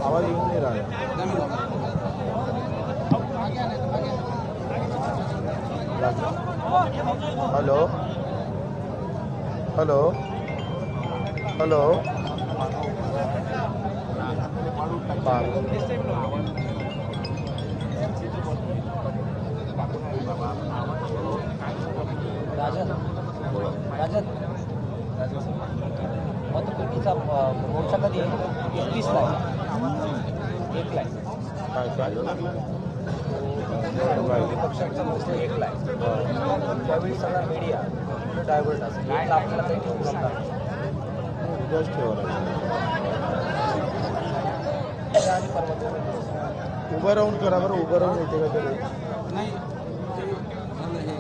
आवाज येऊन नाही रहा है। Hello hello hello Rajan Rajan मतपेटीचा मोर्चा कधी आहे? 31ला आहे. 1 ला आहे. पक्षांचा मोर्चा 1 ला आहे. त्यावेळी सगळा मीडिया डायव्हर्ट असेल. आपल्याला काही ठेवू शकणार उभं राहून करा बरं, उभं राहून येते का तरी नाही ते झालं हे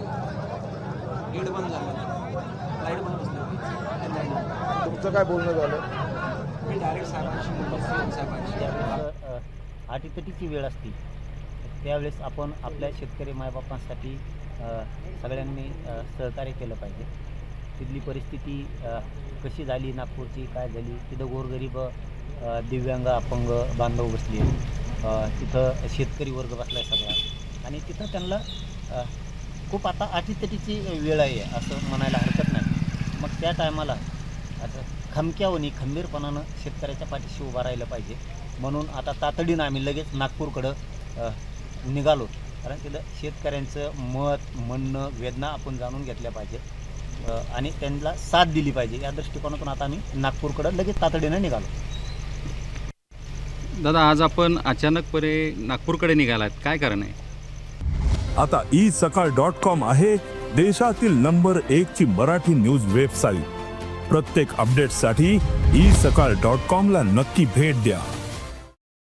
गेट बंद झालं, लाईट बंद बसली. तुमचं काय बोलणं झालं? मी डायरेक्ट साहेबांशी बोललो, सीएम साहेबांशी. अटीतटीची वेळ असते त्यावेळेस आपण आपल्या शेतकरी मायबापांसाठी सगळ्यांनी सहकार्य केलं पाहिजे. तिथली परिस्थिती कशी झाली, नागपूरची काय झाली, तिथं गोरगरीब दिव्यांग अपंग बांधव बसले, तिथं शेतकरी वर्ग बसला आहे सगळा, आणि तिथं त्यांना खूप आता अटीतटीची वेळ आहे असं म्हणायला हरकत नाही. मग त्या टायमाला असं खमक्यावनी खंबीरपणानं शेतकऱ्याच्या पाठीशी उभं राहिलं पाहिजे. म्हणून आता तातडीनं आम्ही लगेच नागपूरकडं निघालो, कारण तिथं शेतकऱ्यांचं मत म्हणणं वेदना आपण जाणून घेतल्या पाहिजे आणि त्यांना साथ दिली पाहिजे. या दृष्टिकोनातून आता आम्ही नागपूरकडं लगेच तातडीनं निघालो. दादा, आज आपण अचानकपणे नागपूरकडे निघालात, काय कारण आहे? आता isakal.com आहे देशातील नंबर 1 ची मराठी न्यूज वेबसाईट. प्रत्येक अपडेटसाठी isakal.com ला नक्की भेट द्या.